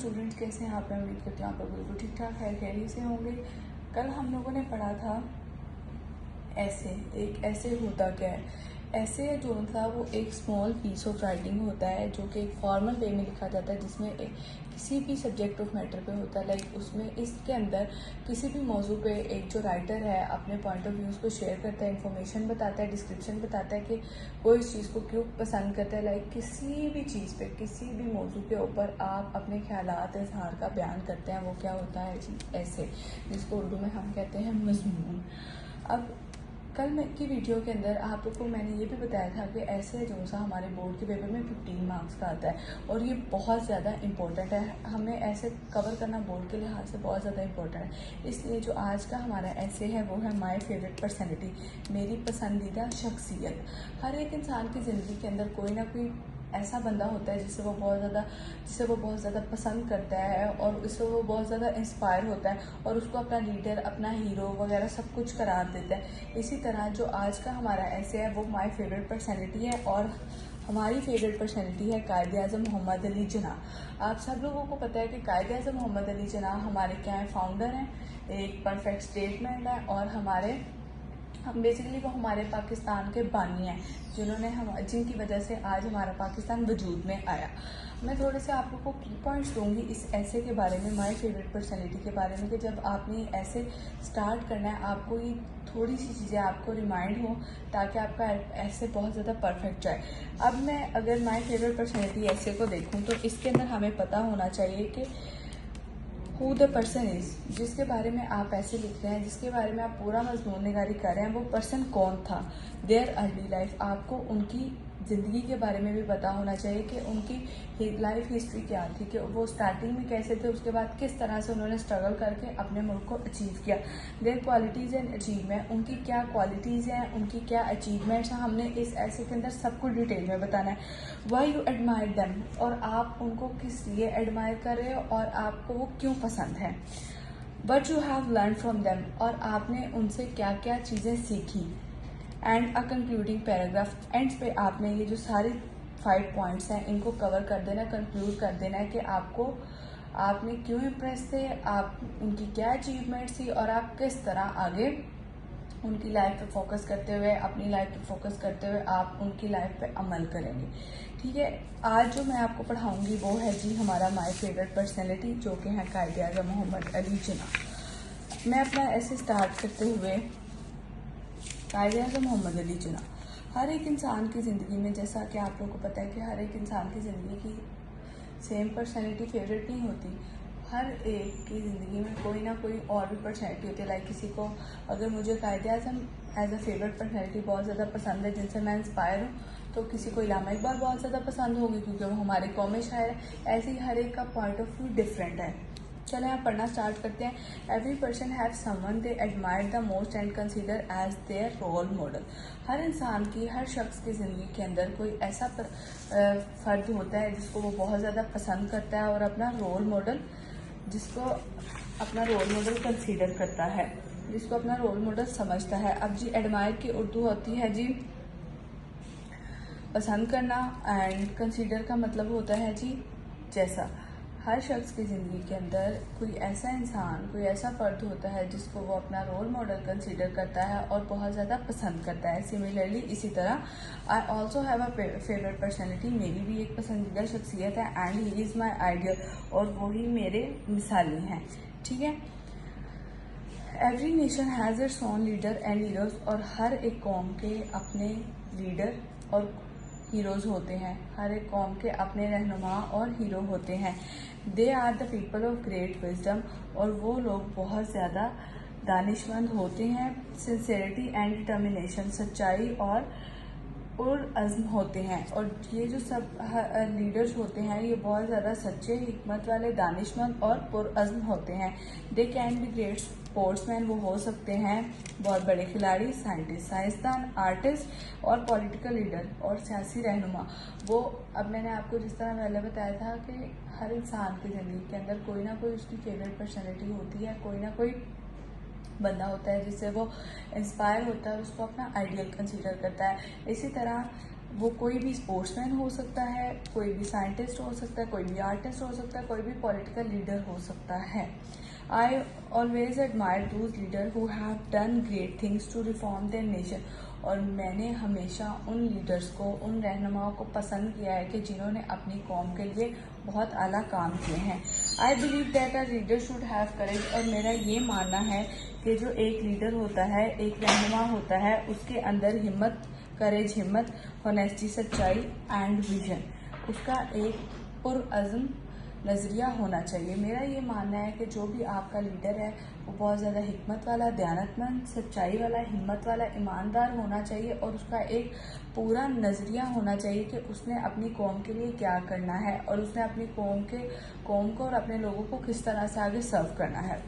Students कैसे हैं आप? मैं उम्मीद करती हूँ आप लोग बिल्कुल ठीक ठाक खैर खैरियत से होंगे। कल हम लोगों ने पढ़ा था ऐसे होता क्या है। ऐसे जो था वो एक स्मॉल पीस ऑफ राइटिंग होता है जो कि एक फॉर्मल वे में लिखा जाता है, जिसमें किसी भी सब्जेक्ट ऑफ मैटर पे होता है। लाइक उसमें इसके अंदर किसी भी मौजू पे एक जो राइटर है अपने पॉइंट ऑफ व्यूज़ को शेयर करता है, इन्फॉर्मेशन बताता है, डिस्क्रिप्शन बताता है कि वो इस चीज़ को क्यों पसंद करता है। लाइक किसी भी चीज़ पे, किसी भी मौजू के ऊपर आप अपने ख्यालात इजहार का बयान करते हैं, वो क्या होता है जी? ऐसे, जिसको उर्दू में हम कहते हैं मजमून। अब कल की वीडियो के अंदर आप लोग को मैंने ये भी बताया था कि ऐसे जो सा हमारे बोर्ड के पेपर में 15 मार्क्स का आता है और ये बहुत ज़्यादा इंपॉर्टेंट है। हमें ऐसे कवर करना बोर्ड के लिहाज से बहुत ज़्यादा इंपॉर्टेंट है। इसलिए जो आज का हमारा ऐसे है वो है माय फेवरेट पर्सनैलिटी, मेरी पसंदीदा शख्सियत। हर एक इंसान की ज़िंदगी के अंदर कोई ना कोई ऐसा बंदा होता है जिसे वो बहुत ज़्यादा पसंद करता है और उससे वो बहुत ज़्यादा इंस्पायर होता है और उसको अपना लीडर, अपना हीरो वगैरह सब कुछ करार देता है। इसी तरह जो आज का हमारा ऐसे है वो माय फेवरेट पर्सनैलिटी है और हमारी फेवरेट पर्सनैलिटी है कायद-ए-आज़म मोहम्मद अली जिन्नाह। आप सब लोगों को पता है कि कायद-ए-आज़म मोहम्मद अली जिन्नाह हमारे क्या है, फाउंडर हैं, एक परफेक्ट स्टेटमेंट है और हम बेसिकली वो हमारे पाकिस्तान के बानी हैं, जिनकी वजह से आज हमारा पाकिस्तान वजूद में आया। मैं थोड़े से आप लोगों को की पॉइंट्स दूंगी इस ऐसे के बारे में, माय फेवरेट पर्सनैलिटी के बारे में, कि जब आपने ऐसे स्टार्ट करना है आपको ये थोड़ी सी चीज़ें आपको रिमाइंड हो ताकि आपका ऐसे बहुत ज़्यादा परफेक्ट जाए। अब मैं अगर माय फेवरेट पर्सनैलिटी ऐसे को देखूँ तो इसके अंदर हमें पता होना चाहिए कि हु द पर्सन इज़, जिसके बारे में आप ऐसे लिख रहे हैं, जिसके बारे में आप पूरा मजमून निगारी कर रहे हैं, वो पर्सन कौन था, देयर अर्ली लाइफ। आपको उनकी ज़िंदगी के बारे में भी पता होना चाहिए कि उनकी लाइफ हिस्ट्री क्या थी, कि वो स्टार्टिंग में कैसे थे, उसके बाद किस तरह से उन्होंने स्ट्रगल करके अपने मुल्क को अचीव किया। देयर क्वालिटीज़ एंड अचीवमेंट, उनकी क्या क्वालिटीज़ हैं, उनकी क्या अचीवमेंट्स हैं, हमने इस ऐसे के अंदर सब कुछ डिटेल में बताना है। वाई यू एडमायर दैम, और आप उनको किस लिए एडमायर कर रहे हो और आपको वो क्यों पसंद है। What you have learn from them, और आपने उनसे क्या क्या चीज़ें सीखी। And a concluding paragraph, and पे आपने ये जो सारे 5 पॉइंट्स हैं इनको कवर कर देना, कंक्लूड कर देना है कि आपने क्यों इम्प्रेस थे, आप उनकी क्या अचीवमेंट्स थी और आप किस तरह आगे उनकी लाइफ पे फोकस करते हुए, अपनी लाइफ पे फोकस करते हुए आप उनकी लाइफ पे अमल करेंगे। ठीक है, आज जो मैं आपको पढ़ाऊंगी वो है जी हमारा माय फेवरेट पर्सनैलिटी, जो कि है कायद-ए-आज़म मोहम्मद अली जिन्नाह। मैं अपना ऐसे स्टार्ट करते हुए, कायद-ए-आज़म मोहम्मद अली जिन्नाह हर एक इंसान की ज़िंदगी में, जैसा कि आप लोगों को पता है कि हर एक इंसान की ज़िंदगी की सेम पर्सनैलिटी फेवरेट नहीं होती। हर एक की ज़िंदगी में कोई ना कोई और भी पर्सनैलिटी होती है। लाइक किसी को, अगर मुझे Quaid-e-Azam as a favourite personality बहुत ज़्यादा पसंद है, जिनसे मैं इंस्पायर हूँ, तो किसी को इलामा इकबाल बहुत ज़्यादा पसंद होगी क्योंकि वो हमारे कौमी शायर है। ऐसे ही हर एक का पॉइंट ऑफ व्यू डिफरेंट है। चलें आप पढ़ना स्टार्ट करते हैं। Every person have someone they admire the most and consider as their role model. हर इंसान की, हर शख्स की ज़िंदगी के अंदर कोई ऐसा फ़र्द होता है जिसको वो बहुत ज़्यादा पसंद करता है और अपना रोल मॉडल कंसीडर करता है, जिसको अपना रोल मॉडल समझता है। अब जी एडमायर की उर्दू होती है जी पसंद करना, एंड कंसीडर का मतलब होता है जी जैसा। हर शख्स की ज़िंदगी के अंदर कोई ऐसा इंसान, कोई ऐसा फ़र्द होता है जिसको वो अपना रोल मॉडल कंसीडर करता है और बहुत ज़्यादा पसंद करता है। सिमिलरली इसी तरह I also have a favourite personality, मेरी भी एक पसंदीदा शख्सियत है, and he is my ideal, और वही मेरे मिसाली हैं। ठीक है, every nation has its own leader and heroes, और हर एक कौम के अपने लीडर और हीरोज़ होते हैं। हर एक कौम के अपने रहनुमा और हीरो होते हैं। They are the people of great wisdom, और वो लोग बहुत ज़्यादा दानिशमंद होते हैं। सिंसेरिटी एंड डिटर्मिनेशन, सच्चाई और पुरअज़्म होते हैं। और ये जो सब लीडर्स होते हैं ये बहुत ज़्यादा सच्चे, हिकमत वाले, दानिशमंद और पुरअज़्म होते हैं। They can be great sportsman, वो हो सकते हैं बहुत बड़े खिलाड़ी, साइंटिस्ट, साइंसदान, आर्टिस्ट और पॉलिटिकल लीडर और सियासी रहनुमा। वो, अब मैंने आपको जिस तरह पहले बताया था कि हर इंसान की ज़िंदगी के अंदर कोई ना कोई उसकी फेवरेट पर्सनैलिटी होती है, कोई ना कोई बंदा होता है जिससे वो इंस्पायर होता है, उसको अपना आइडियल कंसीडर करता है। इसी तरह वो कोई भी स्पोर्ट्समैन हो सकता है, कोई भी साइंटिस्ट हो सकता है, कोई भी आर्टिस्ट हो सकता है, कोई भी पॉलिटिकल लीडर हो सकता है। I always admire those leader who have done great things to reform their nation. और मैंने हमेशा उन लीडर्स को, उन रहनुमाओं को पसंद किया है कि जिन्होंने अपनी कौम के लिए बहुत आला काम किए हैं। I believe that a leader should have courage. और मेरा ये मानना है कि जो एक लीडर होता है, एक रहनुमा होता है, उसके अंदर हिम्मत, करेज, हिम्मत, होनेस्टी, सच्चाई एंड विजन, उसका एक पुरअज़्म नज़रिया होना चाहिए। मेरा ये मानना है कि जो भी आपका लीडर है वो बहुत ज़्यादा हिकमत वाला, दयानतमंद, सच्चाई वाला, हिम्मत वाला, ईमानदार होना चाहिए और उसका एक पूरा नज़रिया होना चाहिए कि उसने अपनी कौम के लिए क्या करना है और उसने अपनी कौम को और अपने लोगों को किस तरह से आगे सर्व करना है।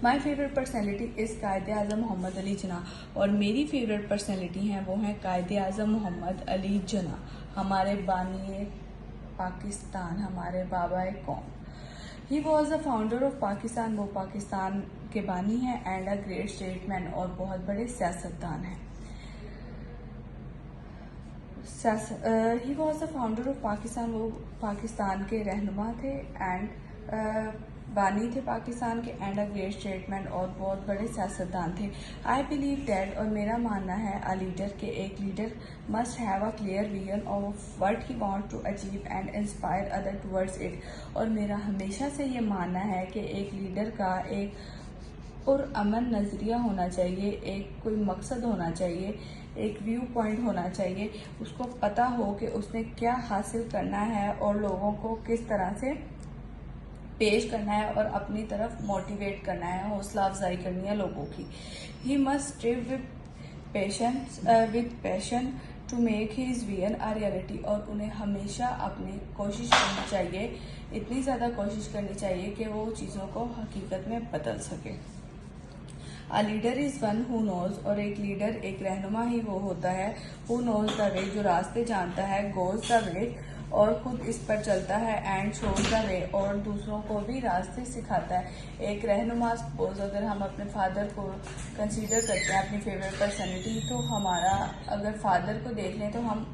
माई फेवरेट पर्सनैलिटी इज़ कायदे आज़म मोहम्मद अली जिन्ना। और मेरी फेवरेट पर्सनैलिटी हैं वो हैं कायदे आज़म मोहम्मद अली जिन्ना, हमारे बानी पाकिस्तान, हमारे बाबा कौम। He was the founder of Pakistan, वो पाकिस्तान के बानी हैं, एंड अ ग्रेट स्टेटमैन, और बहुत बड़े सियासतदान हैं। He was the founder of Pakistan, वो पाकिस्तान के रहनुमा थे, एंड बानी थे पाकिस्तान के, एंड अ ग्रेट स्टेटमैन, और बहुत बड़े सियासतदान थे। आई बिलीव दैट, और मेरा मानना है, अ लीडर के एक leader must have a clear vision of what he want to achieve and inspire other towards it. और मेरा हमेशा से ये मानना है कि एक लीडर का एक पुरअमन नज़रिया होना चाहिए, एक कोई मकसद होना चाहिए, एक व्यू पॉइंट होना चाहिए, उसको पता हो कि उसने क्या हासिल करना है और लोगों को किस तरह से पेश करना है और अपनी तरफ मोटिवेट करना है, हौसला अफजाई करनी है लोगों की। He must strive with passion to make his vision a reality. और उन्हें हमेशा अपनी कोशिश करनी चाहिए, इतनी ज़्यादा कोशिश करनी चाहिए कि वो चीज़ों को हकीकत में बदल सके। A leader is one who knows, और एक लीडर, एक रहनुमा ही वो होता है, हु नोज द वे, जो रास्ते जानता है, गोज द वे, और खुद इस पर चलता है, एंड शोज द वे, और दूसरों को भी रास्ते सिखाता है। एक रहनुमा, सपोज अगर हम अपने फादर को कंसीडर करते हैं अपनी फेवरेट पर्सनैलिटी, तो हमारा अगर फादर को देख लें तो हम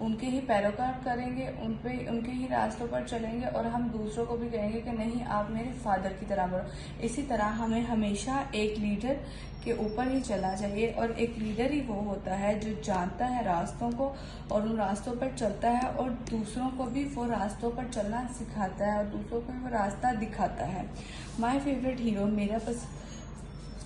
उनके ही पैरोकार करेंगे, उनके ही रास्तों पर चलेंगे, और हम दूसरों को भी कहेंगे कि नहीं, आप मेरे फादर की तरह बढ़ो। इसी तरह हमें हमेशा एक लीडर के ऊपर ही चलना चाहिए, और एक लीडर ही वो होता है जो जानता है रास्तों को और उन रास्तों पर चलता है, और दूसरों को भी वो रास्तों पर चलना सिखाता है और दूसरों को भी वो रास्ता दिखाता है। माई फेवरेट हीरो,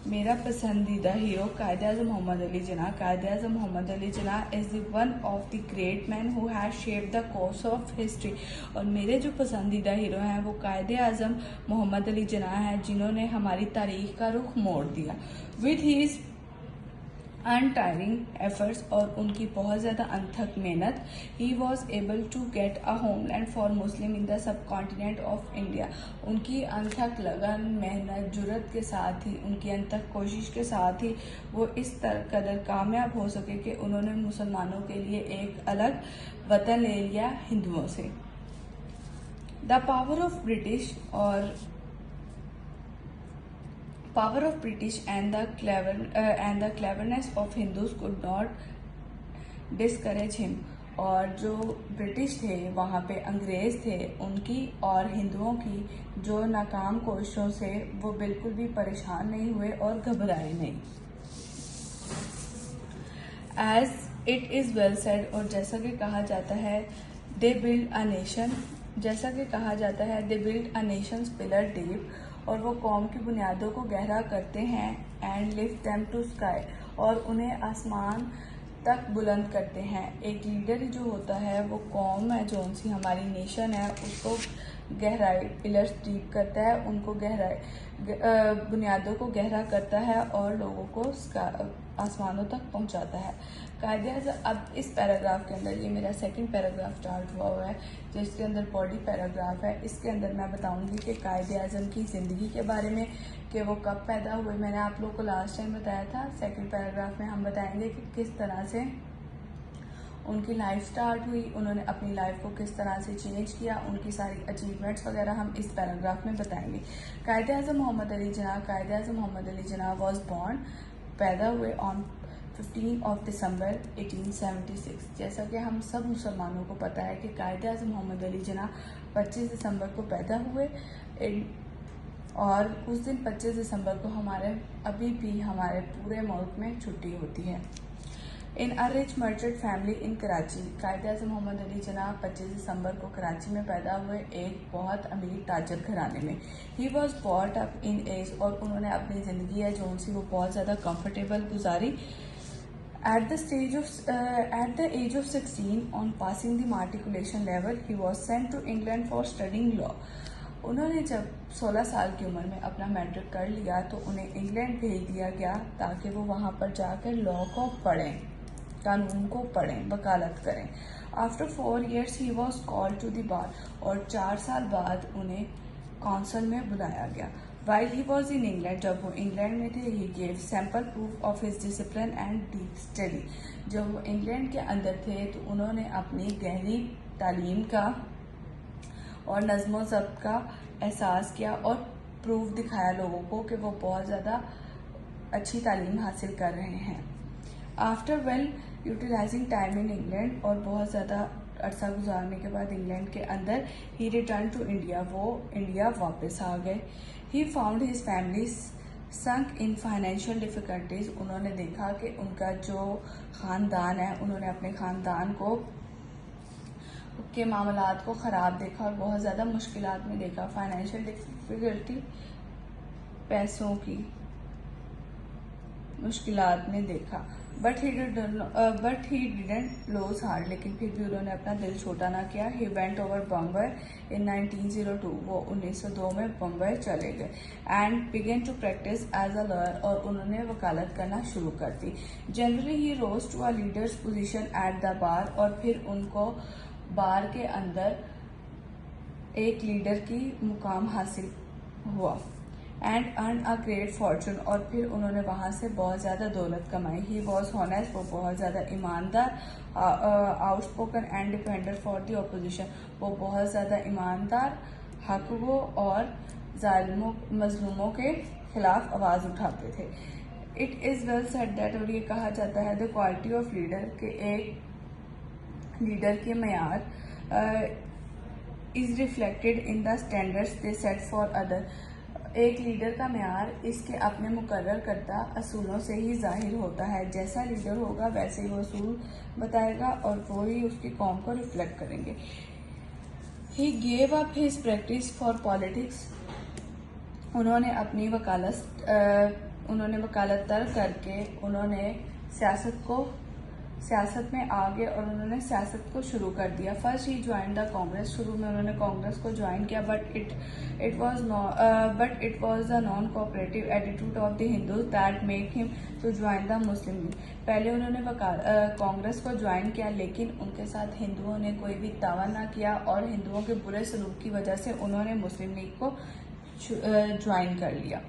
मेरा पसंदीदा हीरो कायदे आज़म मोहम्मद अली जिन्ना। कायदे आज़म Mohammad Ali Jinnah is the one of the great man who have shaped the course of history. और मेरे जो पसंदीदा हीरो हैं वो कायदे आज़म मोहम्मद अली जिन्ना हैं, जिन्होंने हमारी तारीख का रुख मोड़ दिया विद हीज अनटायरिंग एफर्ट्स, और उनकी बहुत ज़्यादा अनथक मेहनत। He was able to get a homeland for Muslim in the subcontinent of India. उनकी अनथक लगन, मेहनत, जुर्रत के साथ ही, उनकी अनथक कोशिश के साथ ही वो इस कदर कामयाब हो सके कि उन्होंने मुसलमानों के लिए एक अलग वतन ले लिया हिंदुओं से। The power of British and the cleverness of Hindus could not discourage him। और जो ब्रिटिश थे, वहाँ पे अंग्रेज थे, उनकी और हिंदुओं की जो नाकाम कोशिशों से वो बिल्कुल भी परेशान नहीं हुए और घबराए नहीं। As it is well said, और जैसा कि कहा जाता है, दे बिल्ड अ नेशन, जैसा कि कहा जाता है, they build a nation's pillar deep, और वो कौम की बुनियादों को गहरा करते हैं, and lift them to sky, और उन्हें आसमान तक बुलंद करते हैं। एक लीडर जो होता है वो कौम है, जो सी हमारी नेशन है, उसको गहराई, पिलर्स डीप करता है, उनको बुनियादों को गहरा करता है और लोगों को आसमानों तक पहुंचाता है। कायदे आज़म, अब इस पैराग्राफ के अंदर, ये मेरा सेकंड पैराग्राफ स्टार्ट हुआ है जिसके अंदर बॉडी पैराग्राफ है, इसके अंदर मैं बताऊंगी कि कायदे आज़म की ज़िंदगी के बारे में, कि वो कब पैदा हुए। मैंने आप लोगों को लास्ट टाइम बताया था। सेकंड पैराग्राफ में हम बताएंगे कि किस तरह से उनकी लाइफ स्टार्ट हुई, उन्होंने अपनी लाइफ को किस तरह से चेंज किया, उनकी सारी अचीवमेंट्स वगैरह हम इस पैराग्राफ में बताएंगे। कायदे आज़म मोहम्मद अली जिन्ना, कायदे आज़म मोहम्मद अली जिन्ना वॉज बॉर्न, पैदा हुए ऑन 15 दिसंबर 1876। जैसा कि हम सब मुसलमानों को पता है कि कायदे आज़म मोहम्मद अली जिन्ना 25 दिसंबर को पैदा हुए, और उस दिन 25 दिसंबर को अभी भी हमारे पूरे मुल्क में छुट्टी होती है। इन a rich merchant family in Karachi, कायदे आज़म मोहम्मद अली जिन्ना 25 दिसंबर को कराची में पैदा हुए एक बहुत अमीर ताजर घराने में। He was bought up in age, और उन्होंने अपनी ज़िंदगी है जो उनसी वो बहुत ज़्यादा कंफर्टेबल गुजारी। At the age of 16, on passing the matriculation level, he was sent to England for studying law. उन्होंने जब 16 साल की उम्र में अपना मैट्रिक कर लिया तो उन्हें इंग्लैंड भेज दिया गया ताकि वो वहाँ पर जाकर लॉ को पढ़ें, कानून को पढ़ें, वकालत करें। After 4 years he was called to the bar, और 4 साल बाद उन्हें काउंसिल में बुलाया गया। While he was in England, जब वो इंग्लैंड में थे, he gave sample proof of his discipline and deep study. जब वो इंग्लैंड के अंदर थे तो उन्होंने अपनी गहरी तालीम का और नज़्म व ज़ब्त का एहसास किया और प्रूफ दिखाया लोगों को कि वो बहुत ज़्यादा अच्छी तालीम हासिल कर रहे हैं। After well utilizing time in England, और बहुत ज़्यादा अरसा गुजारने के बाद इंग्लैंड के अंदर ही रिटर्न टू इंडिया, वो इंडिया वापस आ गए। He found his family sunk in financial difficulties, उन्होंने देखा कि उनका जो ख़ानदान है, उन्होंने अपने ख़ानदान को के मामलात को ख़राब देखा और बहुत ज़्यादा मुश्किलात में देखा। फाइनेंशियल डिफ़िकल्टी, पैसों की मुश्किलात में देखा। But he didn't lose heart, लेकिन फिर भी उन्होंने अपना दिल छोटा ना किया। He went over Bombay in 1902, वो 1902 में बम्बई चले गए। And began to practice as a lawyer, और उन्होंने वकालत करना शुरू कर दी। Generally he rose to a leader's position at the bar, और फिर उनको बार के अंदर एक लीडर की मुकाम हासिल हुआ। And earn a great Fortune, और फिर उन्होंने वहाँ से बहुत ज़्यादा दौलत कमाई। ही वॉज हॉनेस्ट, वो बहुत ज़्यादा ईमानदार, outspoken and defender for the opposition, वो बहुत ज़्यादा ईमानदार, हक वो और जालिमों मजलूमों के खिलाफ आवाज़ उठाते थे। It is well said that, और ये कहा जाता है द क्वालिटी ऑफ लीडर, के एक लीडर के मयार is reflected in the standards they set for other, एक लीडर का म्यार इसके अपने मुकर्रर करदा असूलों से ही जाहिर होता है। जैसा लीडर होगा वैसे ही वो असूल बताएगा और वो ही उसकी कौम को रिफ्लेक्ट करेंगे। He gave up his practice for politics, उन्होंने अपनी वकालत तर्क करके उन्होंने सियासत में आ गए और उन्होंने सियासत को शुरू कर दिया। First he join the Congress, शुरू में उन्होंने कांग्रेस को ज्वाइन किया, but it was the non cooperative attitude of the Hindu that make him to join the Muslim League. पहले उन्होंने कांग्रेस को ज्वाइन किया, लेकिन उनके साथ हिंदुओं ने कोई भी तावन ना किया और हिंदुओं के बुरे सलूक की वजह से उन्होंने मुस्लिम लीग को ज्वाइन कर लिया।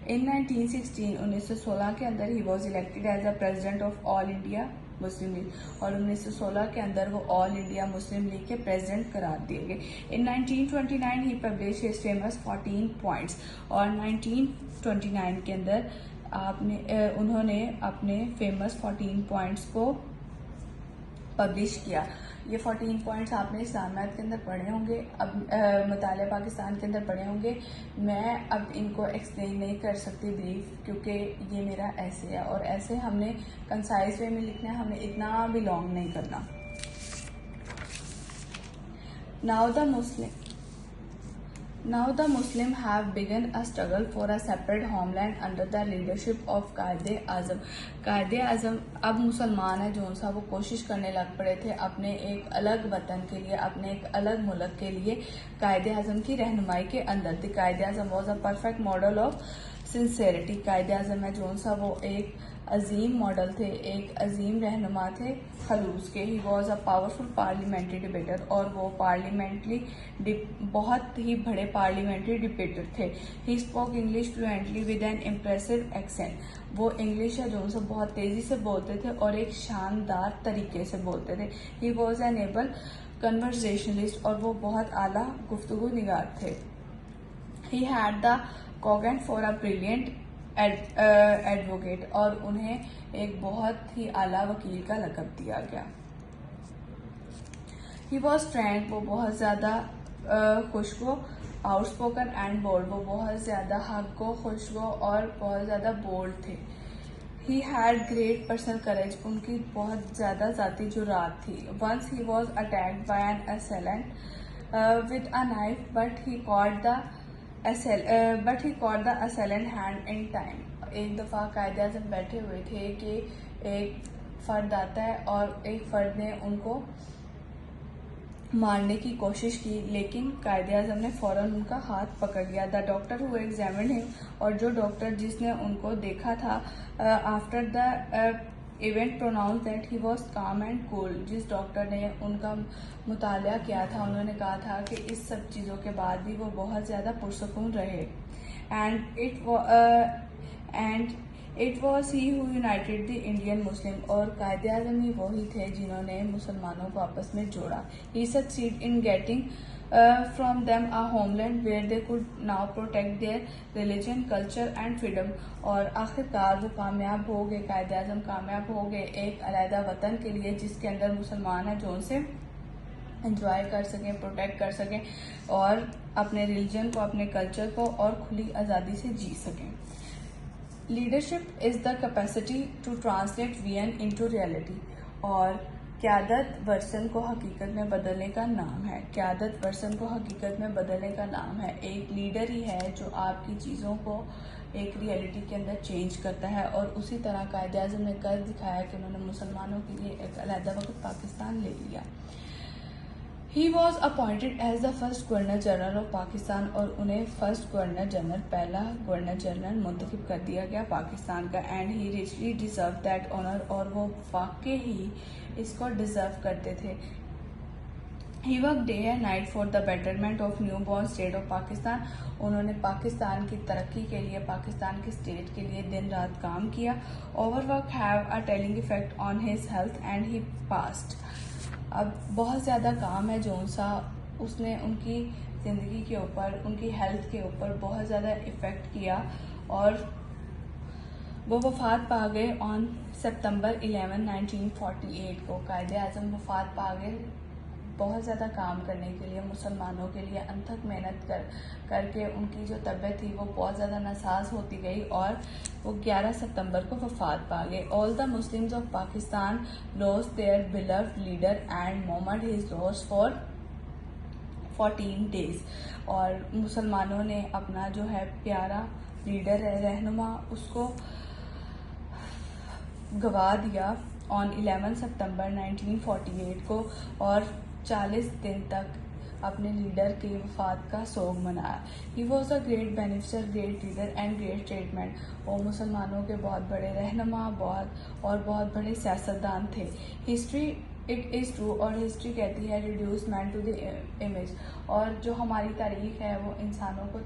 इन 1916 के अंदर he was elected as the president of All India Muslim League, और 1916 के अंदर वो ऑल इंडिया मुस्लिम लीग के प्रेसिडेंट करार दिए गए। In 1929 he publish his famous 14 points, और 1929 के अंदर उन्होंने अपने फेमस 14 पॉइंट्स को पब्लिश किया। ये 14 पॉइंट्स आपने इस्लामियात के अंदर पढ़े होंगे, अब मुताले पाकिस्तान के अंदर पढ़े होंगे। मैं अब इनको एक्सप्लेन नहीं कर सकती ब्रीफ, क्योंकि ये मेरा ऐसे है और ऐसे हमने कंसाइज वे में लिखना है, हमने इतना भी लॉन्ग नहीं करना। Now the Muslim have begun a struggle for a separate homeland under the leadership of कायदे आज़म। कायदे आज़म अब मुसलमान है जो सा वो कोशिश करने लग पड़े थे अपने एक अलग वतन के लिए, अपने एक अलग मुल्क के लिए कायदे आज़म की रहनुमाई के अंदर। The Quaid Azam was a perfect model of sincerity. Quaid Azam है जो सा वो एक अजीम मॉडल थे, एक अजीम रहनुमा थे खलूस के। He was a powerful parliamentary debater, और वो बहुत ही बड़े पार्लियामेंट्री डिबेटर थे। He spoke English fluently with N impressive accent. वो इंग्लिश है जो उनसे बहुत तेजी से बोलते थे और एक शानदार तरीके से बोलते थे। He was an able conversationalist, और वो बहुत आला गुफ्तगू निगार थे। He had the cogent for a brilliant advocate और उन्हें एक बहुत ही आला वकील का लक़ब दिया गया। ही वॉज फ्रैंक, वो बहुत ज़्यादा खुशगो, आउटस्पोकन एंड बोल्ड, वो बहुत ज़्यादा हक़गो, खुशगो और बहुत ज़्यादा बोल्ड थे। He had great personal courage, उनकी बहुत ज़्यादा ज़ाती जुर्रात थी। Once he was attacked by an assailant with a knife but he caught the assailant hand in time. एक दफ़ा कायदे आज़म बैठे हुए थे कि एक फ़र्द आता है और एक फ़र्द ने उनको मारने की कोशिश की, लेकिन कायदे आज़म ने फ़ौरन उनका हाथ पकड़ लिया। The doctor who examined him, और जो डॉक्टर जिसने उनको देखा था, after the event pronounce that he was calm and cool. जिस डॉक्टर ने उनका मुताला किया था, उन्होंने कहा था कि इस सब चीज़ों के बाद भी वो बहुत ज़्यादा पुरसकून रहे। And it was he who United the Indian Muslim, और कायदे आज़म ही वही थे जिन्होंने मुसलमानों को आपस में जोड़ा। He succeed in getting from them a homeland where they could now protect their religion, culture and freedom. और आखिरकार वो कामयाब हो गए, कायदे आज़म कामयाब हो गए एक अलहदा वतन के लिए जिसके अंदर मुसलमान हैं जो उनसे एंजॉय कर सकें, प्रोटेक्ट कर सकें और अपने रिलीजन को, अपने कल्चर को और खुली आज़ादी से जी सकें। Leadership is the capacity to translate vision into reality, और क़यादत वर्सन को हकीकत में बदलने का नाम है। क़यादत वर्सन को हकीकत में बदलने का नाम है। एक लीडर ही है जो आपकी चीज़ों को एक रियलिटी के अंदर चेंज करता है, और उसी तरह कायदे आज़म ने कर दिखाया कि उन्होंने मुसलमानों के लिए एक अलहदा वक्त पाकिस्तान ले लिया। He was appointed as the first governor general of Pakistan, और उन्हें फर्स्ट गवर्नर जनरल, पहला गवर्नर जनरल मुंतखब कर दिया गया पाकिस्तान का। And he richly deserve that honour, और वो वाकई ही इसको डिजर्व करते थे। He work day and night for the betterment of new born state of Pakistan, उन्होंने पाकिस्तान की तरक्की के लिए, पाकिस्तान की स्टेट के लिए दिन रात काम किया। Overwork have a telling effect on his health and he past. अब बहुत ज़्यादा काम है जो उसने उनकी ज़िंदगी के ऊपर, उनकी हेल्थ के ऊपर बहुत ज़्यादा इफ़ेक्ट किया, और वो वफ़ात पा गए ऑन सितंबर 11, 1948 को। कायदे आज़म वफ़ात पा गए बहुत ज़्यादा काम करने के लिए, मुसलमानों के लिए अनथक मेहनत करके उनकी जो तबीयत थी वो बहुत ज़्यादा नासाज होती गई, और वो 11 सितंबर को वफ़ात पा गए। All the Muslims of Pakistan lost their beloved leader and Mohammad his lost for 14 days, और मुसलमानों ने अपना जो है प्यारा लीडर है, रहनुमा, उसको गवा दिया ऑन 11 सितंबर 1948 को, और 40 दिन तक अपने लीडर की वफ़ात का सोग मनाया। He was a great beneficiary, great leader and great statement, वो मुसलमानों के बहुत बड़े रहनुमा बहुत बड़े सियासतदान थे। हिस्ट्री इट इज़ ट्रू, और हिस्ट्री कहती है reduce man to the image, और जो हमारी तारीख है वो इंसानों को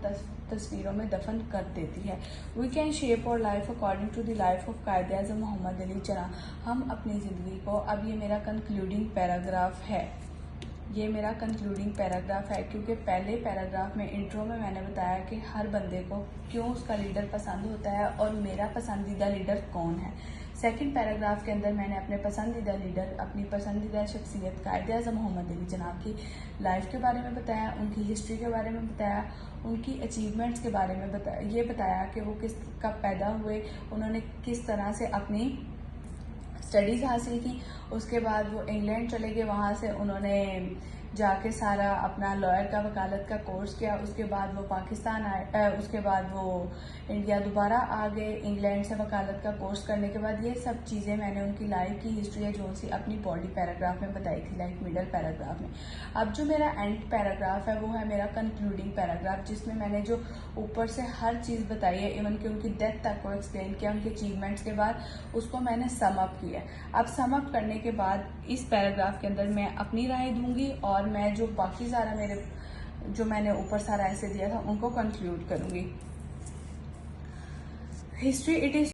तस्वीरों में दफन कर देती है। We can shape our life according to the life of कायदे आज़म मोहम्मद अली जिन्ना। हम अपनी ज़िंदगी को, अब ये मेरा कंक्लूडिंग पैराग्राफ है, ये मेरा कंक्लूडिंग पैराग्राफ है, क्योंकि पहले पैराग्राफ में, इंट्रो में मैंने बताया कि हर बंदे को क्यों उसका लीडर पसंद होता है और मेरा पसंदीदा लीडर कौन है। सेकंड पैराग्राफ के अंदर मैंने अपने पसंदीदा लीडर, अपनी पसंदीदा शख्सियत कायदे आज़म मोहम्मद अली जनाब की लाइफ के बारे में बताया, उनकी हिस्ट्री के बारे में बताया, उनकी अचीवमेंट्स के बारे में बताया, ये बताया कि वो किस कब पैदा हुए, उन्होंने किस तरह से अपनी स्टडीज़ हासिल की, उसके बाद वो इंग्लैंड चले गए, वहाँ से उन्होंने जाके सारा अपना लॉयर का, वकालत का कोर्स किया, उसके बाद वो पाकिस्तान आए, उसके बाद वो इंडिया दोबारा आ गए इंग्लैंड से वकालत का कोर्स करने के बाद। ये सब चीज़ें मैंने उनकी लाइफ की हिस्ट्री है जो सी अपनी बॉडी पैराग्राफ में बताई थी, लाइक मिडल पैराग्राफ में। अब जो मेरा एंड पैराग्राफ है वो है मेरा कंक्लूडिंग पैराग्राफ, जिसमें मैंने जो ऊपर से हर चीज़ बताई है, इवन कि उनकी डेथ तक को एक्सप्लेन किया, उनके अचीवमेंट्स के बाद उसको मैंने सम अप किया। अब सम अप करने के बाद इस पैराग्राफ के अंदर मैं अपनी राय दूंगी, और मैं जो बाकी सारा जो मैंने ऊपर सारा ऐसे दिया था उनको कंक्लूड करूंगी। History it is